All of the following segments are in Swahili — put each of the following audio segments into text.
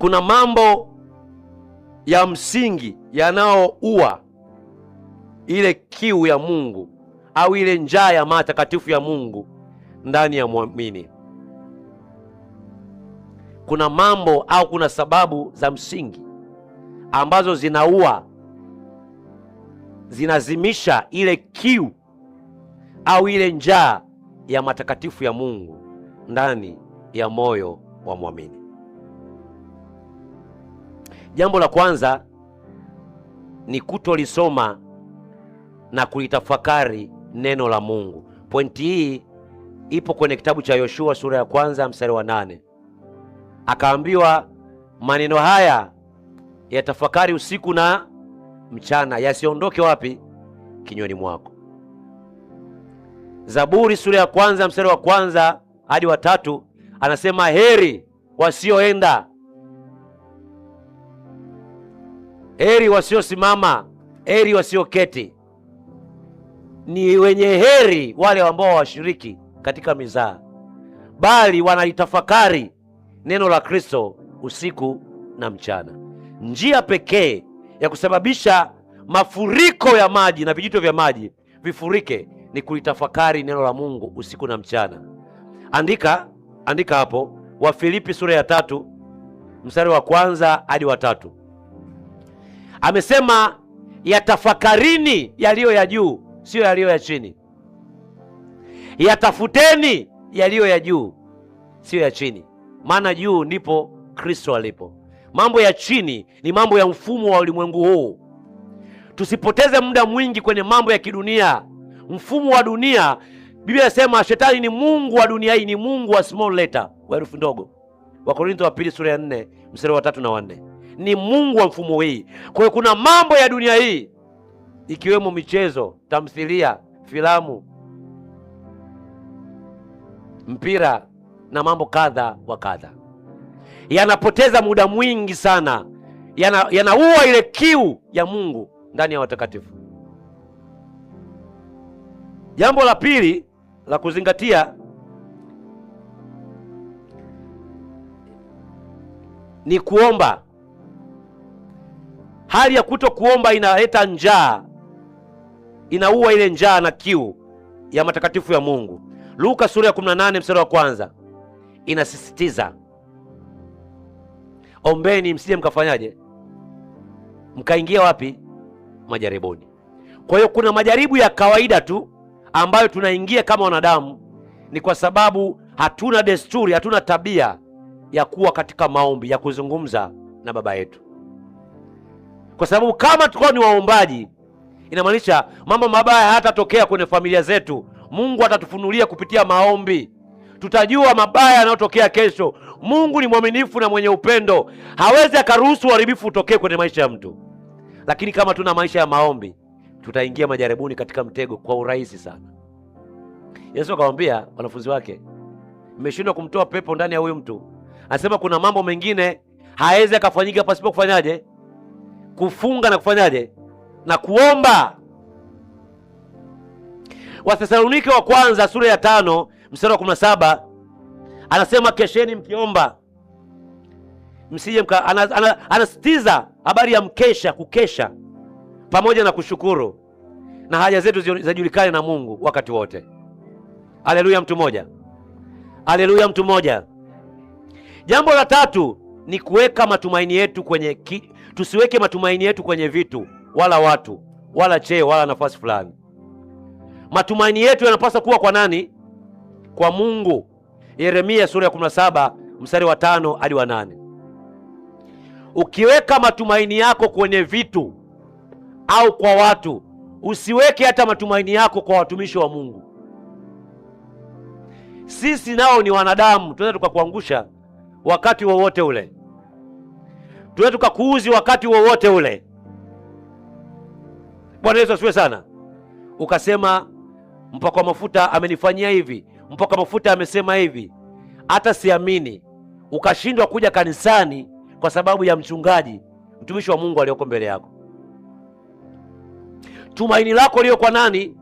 kuna mambo ya msingi yanayoua ile kiu ya Mungu au ile njaa ya matakatifu ya Mungu ndani ya muamini. Kuna mambo au kuna sababu za msingi ambazo zinaua, zinazimisha ile kiu au ile njaa ya matakatifu ya Mungu ndani ya moyo wa muamini. Jambo la kwanza ni kutolisoma na kulitafakari neno la Mungu. Pointi hii ipo kwenye kitabu cha Yoshua sura ya 1 mstari wa 8. Akaambiwa maneno haya yatafakari usiku na mchana, yasiondoke wapi? Kinywani mwako. Zaburi sura ya 1 mstari wa 1 hadi wa 3 anasema heri wasioenda, heri wasiosimama, heri wasioketi. Ni wenye heri wale ambao hawashiriki katika mizaa, bali wanalitafakari neno la Kristo usiku na mchana. Njia pekee ya kusababisha mafuriko ya maji na vijito vya maji vifurike ni kulitafakari neno la Mungu usiku na mchana. Andika hapo, Wafilipi sura ya 3 mstari wa 1 hadi wa 3. Amesema yatafakarini yaliyo ya juu, sio yaliyo ya chini. Yatafuteni yaliyo ya juu, sio ya chini, maana juu ndipo Kristo alipo. Mambo ya chini ni mambo ya mfumo wa ulimwengu huu. Tusipoteze muda mwingi kwenye mambo ya kidunia, mfumo wa dunia. Biblia inasema shetani ni mungu wa dunia hii, ni mungu wa small letter, wa herufi ndogo. Wakorintho wa 2 sura ya 4 mstari wa 3 na 4. Ni mungu wa mfumo hii. Kwa hiyo kuna mambo ya dunia hii ikiwemo michezo, tamthilia, filamu, mpira na mambo kadha wa kadha, yanapoteza muda mwingi sana, yanaua ile kiu ya Mungu ndani ya watakatifu. Jambo la pili la kuzingatia ni kuomba. Hali ya kuto kuomba inaleta njaa, inaua ile njaa na kiu ya matakatifu ya Mungu. Luka sura ya 18 mstari wa 1 inasisitiza, ombeni msije mkafanyaje? Mkaingia wapi? Majaribuni. Kwa hiyo kuna majaribu ya kawaida tu ambayo tunaingia kama wanadamu, ni kwa sababu hatuna desturi, hatuna tabia ya kuwa katika maombi, ya kuzungumza na Baba yetu. Kwa sababu kama tukao ni waombaji, inamaanisha mambo mabaya hayatatokea kwenye familia zetu. Mungu atatufunulia kupitia maombi. Tutajua mabaya yanayotokea kesho. Mungu ni mwaminifu na mwenye upendo, hawezi akaruhusu uharibifu utokee kwenye maisha ya mtu. Lakini kama tuna maisha ya maombi, tutaingia majaribuni katika mtego kwa urahisi sana. Yesu akamwambia wanafunzi wake, mmeshindwa kumtoa pepo ndani ya huyu mtu. Anasema kuna mambo mengine hawezi akafanyika pasipo kufanyaje? Kufunga na kufanyaje? Na kuomba. Wathesalonike wa kwanza sura ya 5 mstari wa 17 anasema kesheni mkiomba, msije anasitiza habari ya mkesha, kukesha pamoja na kushukuru, na haja zetu zijulikane na Mungu wakati wote. Haleluya mtu moja. Haleluya mtu moja. Jambo la tatu ni kuweka matumaini yetu kwenye tusiweke matumaini yetu kwenye vitu wala watu wala cheo wala nafasi fulani. Matumaini yetu yanapaswa kuwa kwa nani? Kwa Mungu. Yeremia sura ya 17 mstari wa 5 hadi wa 8. Ukiweka matumaini yako kwenye vitu au kwa watu, usiweke hata matumaini yako kwa watumishi wa Mungu. Sisi nao ni wanadamu, tunaweza tukakuangusha wakati wowote ule, tunaweza tukakuuzi wakati wowote ule. Bwana Yesu asifiwe sana. Ukasema mpaka mafuta amenifanyia hivi, mpaka mafuta amesema hivi, hata siamini. Ukashindwa kuja kanisani kwa sababu ya mchungaji, mtumishi wa Mungu aliyoko mbele yako. Tumaini lako lio kwa nani?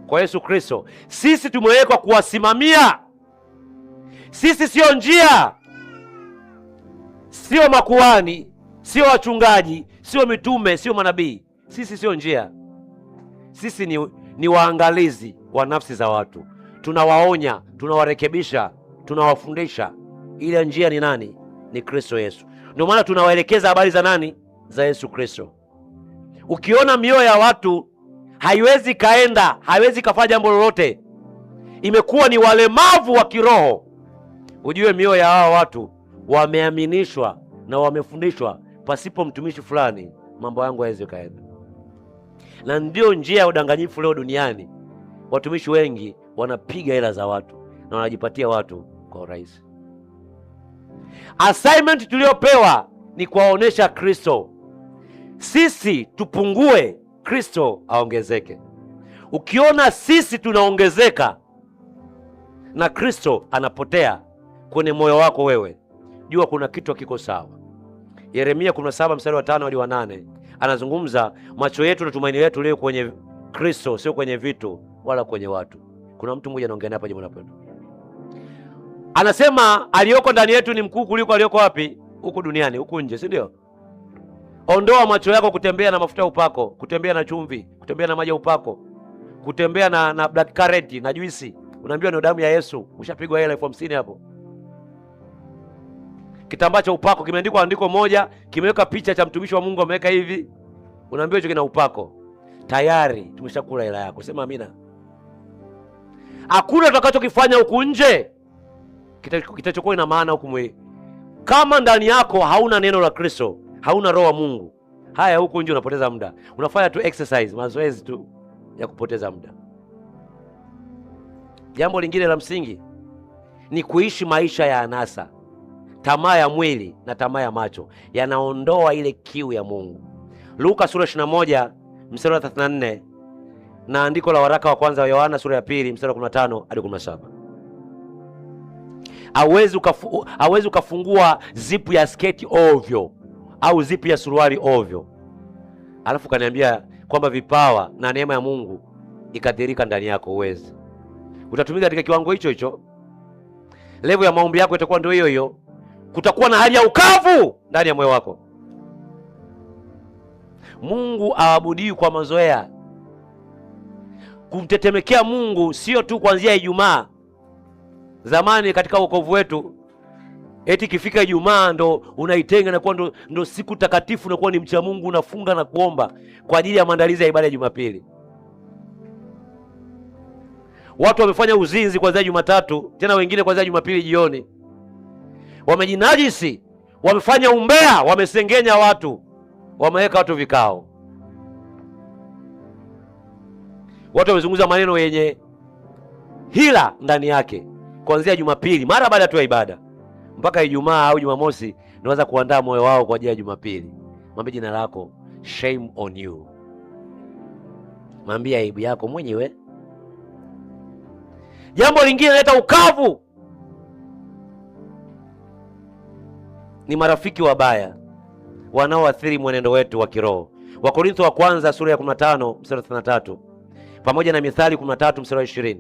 Kwa Yesu Kristo. Sisi tumewekwa kuwasimamia. Sisi sio njia. sio makuhani, sio wachungaji, sio mitume, sio manabii. Sisi sio njia. Sisi ni waangalizi wa nafsi za watu. Tunawaonya, tunawarekebisha, tunawafundisha. Ile njia ni nani? Ni Kristo Yesu. Ndio maana tunawaelekeza habari za nani? Za Yesu Kristo. Ukiona mioyo ya watu haiwezi kaenda, haiwezi kafanya jambo lolote, imekuwa ni walemavu wa kiroho, ujue mioyo ya hao watu wameaminishwa na wamefundishwa, pasipo mtumishi fulani mambo yangu haiwezi kaenda. Na ndio njia ya udanganyifu leo duniani. Watumishi wengi wanapiga hela za watu na wanajipatia watu kwa urahisi. Assignment tuliopewa ni kuwaonesha Kristo. Sisi tupungue, Kristo aongezeke. Ukiona sisi tunaongezeka na Kristo anapotea kwenye moyo wako wewe, jua kuna kitu kiko sawa. Yeremia 17 mstari wa 5 hadi wa 8 anazungumza, macho yetu na tumaini letu leo kwenye Kristo, sio kwenye vitu wala kwenye watu. Kuna mtu mmoja anaongea hapa jambo napenda. Anasema aliyoko ndani yetu ni mkuu kuliko aliyoko wapi? Huku duniani, huku nje, si ndio? Ondoa macho yako kutembea na mafuta ya upako, kutembea na chumvi, kutembea na maji ya upako, kutembea na black currant na juisi. Unaambiwa ni damu ya Yesu, ushapigwa hela 50,000 hapo. Kitambaa cha upako kimeandikwa andiko moja, kimeweka picha cha mtumishi wa Mungu ameweka hivi. Unaambiwa hicho kina upako. Tayari tumeshakula hela yako. Sema amina. Hakuna tutakachokifanya huku nje kitachokuwa ina maana huku mwili. Kama ndani yako hauna neno la Kristo, hauna roho wa Mungu, haya huku nje unapoteza muda. Unafanya tu exercise, mazoezi tu ya kupoteza muda. Jambo lingine la msingi ni kuishi maisha ya anasa. Tamaa ya mwili na tamaa ya macho yanaondoa ile kiu ya Mungu. Luka sura 21 mstari wa 34 na andiko la waraka wa kwanza wa Yohana sura ya 2 mstari wa 15 hadi 17. Hawezi ukafungua zipu ya sketi ovyo au zipu ya suruali ovyo, alafu kaniambia kwamba vipawa na neema ya Mungu ikadhirika ndani yako. Uwezi. Utatumika katika kiwango hicho hicho. Level ya maombi yako itakuwa ndio hiyo hiyo. Kutakuwa na hali ya ukavu ndani ya moyo wako. Mungu aabudiwi kwa mazoea. Kumtetemekea Mungu sio tu kuanzia Ijumaa. Zamani katika wokovu wetu, eti kifika Ijumaa ndo unaitenga na kuwa ndo siku takatifu, na kuwa ni mcha Mungu, unafunga na kuomba kwa ajili ya maandalizi ya ibada ya Jumapili. Watu wamefanya uzinzi kuanzia Jumatatu, tena wengine kuanzia Jumapili jioni. Wamejinajisi, wamefanya umbea, wamesengenya watu, wameweka watu vikao. Watu wamezungumza maneno yenye hila ndani yake kuanzia Jumapili, mara baada tu ya ibada, mpaka Ijumaa au Jumamosi naanza kuandaa moyo wao kwa ajili ya Jumapili. Mwambie jina lako, shame on you. Mwambie aibu yako mwenyewe. Jambo lingine leta ukavu ni marafiki wabaya wanaoathiri mwenendo wetu wa kiroho. Wakorintho wa kwanza sura ya 15 mstari 33 pamoja na Mithali 13 mstari 20.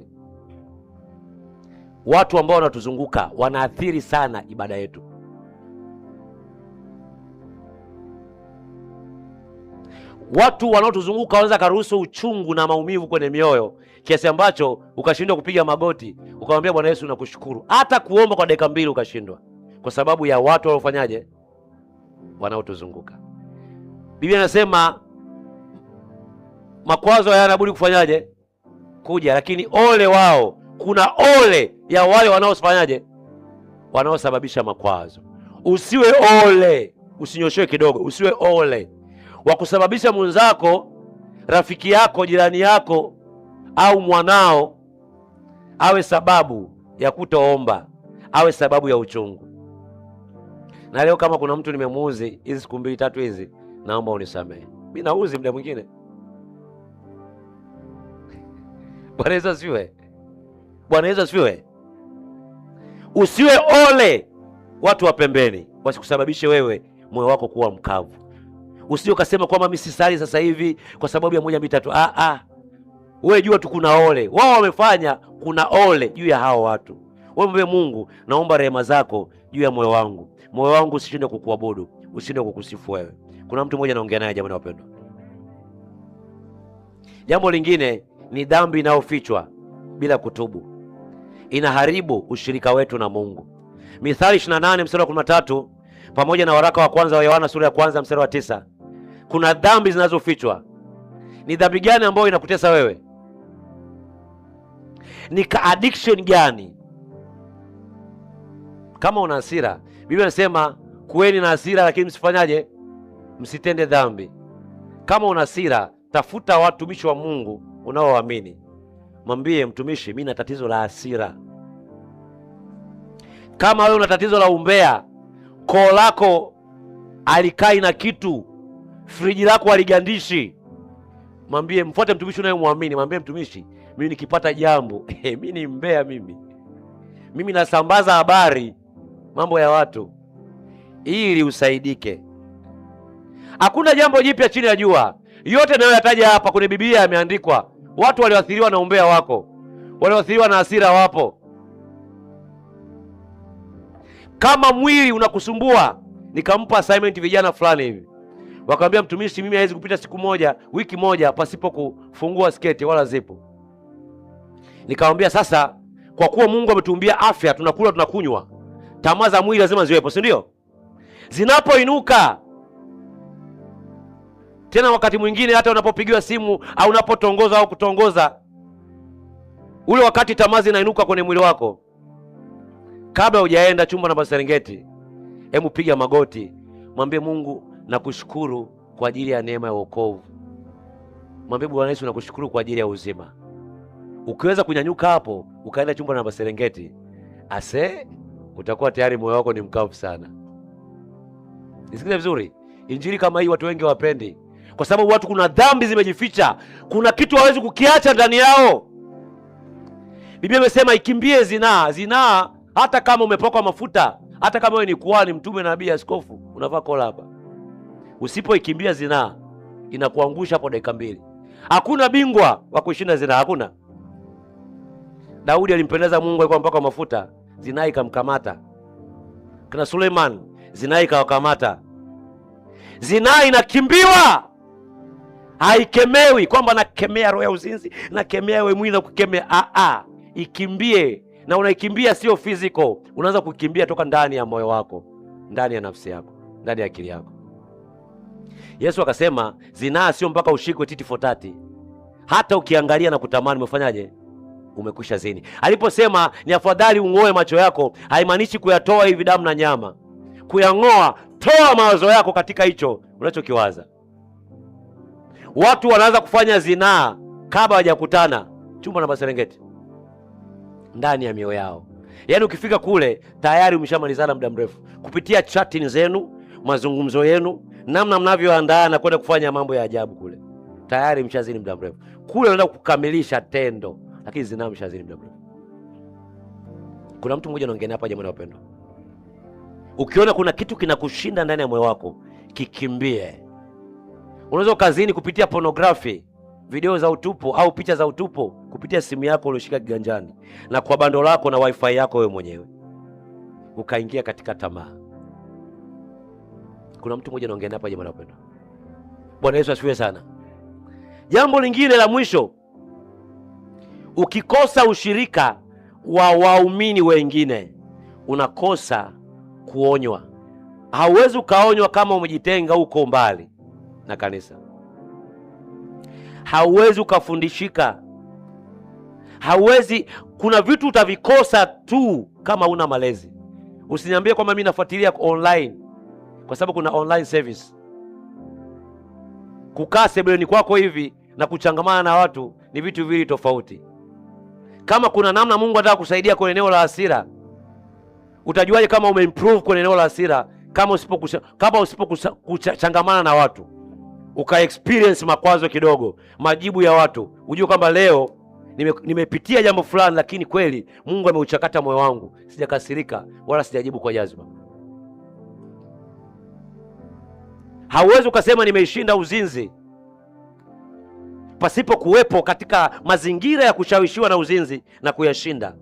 Watu ambao wanatuzunguka wanaathiri sana ibada yetu. Watu wanaotuzunguka wanaweza karuhusu uchungu na maumivu kwenye mioyo kiasi ambacho ukashindwa kupiga magoti ukamwambia Bwana Yesu nakushukuru. Hata kuomba kwa dakika 2 ukashindwa kwa sababu ya watu wanaofanyaje? Wanaotuzunguka. Biblia inasema makwazo hayana budi kufanyaje? Kuja, lakini ole wao, kuna ole ya wale wanaofanyaje? Wanaosababisha makwazo. Usiwe ole, usinyoshewe kidogo, usiwe ole wa kusababisha mwenzako, rafiki yako, jirani yako au mwanao awe sababu ya kutoomba, awe sababu ya uchungu. Na leo kama kuna mtu nimemuuzi hizi siku 2-3 hizi, naomba unisamehe. Mimi nauzi muda mwingine. Bwana Yesu asifiwe. Bwana Yesu asifiwe. Usiwe ole watu wa pembeni wasikusababishe wewe moyo wako kuwa mkavu. Usije ukasema kwamba mimi sisali sasa hivi kwa sababu ya 1 2 3. Wewe jua tu kuna ole. Wao wamefanya, kuna ole juu ya hao watu. Wewe mwombe Mungu, naomba rehema zako juu ya moyo wangu. moyo wangu usishinde kukuabudu, usishinde kukusifu wewe. Kuna mtu mmoja naongea naye, jamani wapendwa. Jambo lingine ni dhambi inayofichwa bila kutubu. Inaharibu ushirika wetu na Mungu. Mithali 28 mstari wa 13 pamoja na waraka wa kwanza wa Yohana sura ya kwanza mstari wa 9. Kuna dhambi zinazofichwa. Ni dhambi gani ambayo inakutesa wewe? Ni addiction gani? Kama una hasira, Biblia inasema kuweni na hasira lakini msifanyaje? Msitende dhambi. Kama una hasira, tafuta watumishi wa Mungu unaowaamini. Mwambie mtumishi, mimi na tatizo la hasira. Kama wewe una tatizo la umbea, koo lako alikai na kitu, friji lako aligandishi, mwambie, mfuate mtumishi unayemwamini. Mwambie mtumishi, mimi nikipata jambo mimi ni mbea, mimi nasambaza habari mambo ya watu ili usaidike. Hakuna jambo jipya chini ya jua. Yote nayoyataja hapa kwenye Biblia yameandikwa. Watu walioathiriwa na umbea wako, walioathiriwa na hasira wapo. Kama mwili unakusumbua, nikampa assignment vijana fulani hivi, wakamwambia mtumishi, mimi haiwezi kupita siku moja, wiki moja pasipo kufungua sketi wala zipo. Nikamwambia sasa, kwa kuwa Mungu ametuumbia afya, tunakula tunakunywa, tamaa za mwili lazima ziwepo, si ndio? Zinapoinuka tena, wakati mwingine hata unapopigiwa simu au unapotongoza au kutongoza, ule wakati tamaa zinainuka kwenye mwili wako, kabla hujaenda chumba na Serengeti, hebu piga magoti, mwambie Mungu, nakushukuru kwa ajili ya neema ya wokovu. Mwambie Bwana Yesu, nakushukuru kwa ajili ya uzima. Ukiweza kunyanyuka hapo ukaenda chumba na Serengeti, utakuwa tayari moyo wako ni mkavu sana. Nisikize vizuri, injili kama hii watu wengi wapendi, kwa sababu watu, kuna dhambi zimejificha, kuna kitu hawezi kukiacha ndani yao. Biblia imesema ikimbie zinaa. Zinaa, hata kama umepakwa mafuta, hata kama wewe ni kuhani, mtume, nabii, askofu, unavaa kola hapa, usipoikimbia zinaa inakuangusha hapo dakika mbili. Hakuna bingwa wa kushinda zinaa, hakuna. Daudi alimpendeza Mungu, alikuwa mpaka mafuta, zinaa ikamkamata. Kina Suleiman, zinaa ikawakamata. Zinaa inakimbiwa, haikemewi kwamba nakemea roho ya uzinzi, nakemea wewe mwili na kukemea. Ikimbie. Na unaikimbia sio physical, unaanza kukimbia toka ndani ya moyo wako, ndani ya nafsi yako, ndani ya akili yako. Yesu akasema zinaa sio mpaka ushikwe titi for tati. Hata ukiangalia na kutamani, umefanyaje? Umekwisha zini. Aliposema ni afadhali ung'oe macho yako, haimaanishi kuyatoa hivi damu na nyama. Kuyang'oa, toa mawazo yako katika hicho unachokiwaza. Watu wanaanza kufanya zinaa kabla hawajakutana chumba na Serengeti, ndani ya mioyo yao. Yaani ukifika kule tayari umeshamalizana muda mrefu, kupitia chatting zenu, mazungumzo yenu, namna mnavyoandaa na kwenda kufanya mambo ya ajabu kule, tayari mshazini muda mrefu. Kule unaenda kukamilisha tendo, lakini zinaa mshazini muda mrefu. Kuna mtu mmoja anaongea hapa, jamani wapendwa. Ukiona kuna kitu kinakushinda ndani ya moyo wako, kikimbie. Unaweza kazini kupitia pornography, video za utupu au picha za utupu kupitia simu yako ulioshika kiganjani na kwa bando lako na wifi yako wewe mwenyewe, ukaingia katika tamaa. Kuna mtu mmoja anaongea hapa, jamani wapendwa. Bwana Yesu asifiwe sana. Jambo lingine la mwisho, ukikosa ushirika wa waumini wengine, unakosa kuonywa. Hauwezi ukaonywa kama umejitenga uko mbali na kanisa. Hauwezi ukafundishika. Hauwezi, kuna vitu utavikosa tu kama una malezi. Usiniambie kwamba mimi nafuatilia online, kwa sababu kuna online service. Kukaa sebuleni kwako hivi na kuchangamana na watu ni vitu viwili tofauti. Kama kuna namna Mungu anataka kusaidia kwenye eneo la hasira, utajuaje kama umeimprove kwenye eneo la hasira kama usipokuchangamana na watu, uka experience makwazo kidogo, majibu ya watu, ujue kwamba leo nimepitia jambo fulani, lakini kweli Mungu ameuchakata moyo wangu, sijakasirika wala sijajibu kwa jazba. Hauwezi ukasema nimeishinda uzinzi pasipo kuwepo katika mazingira ya kushawishiwa na uzinzi na kuyashinda.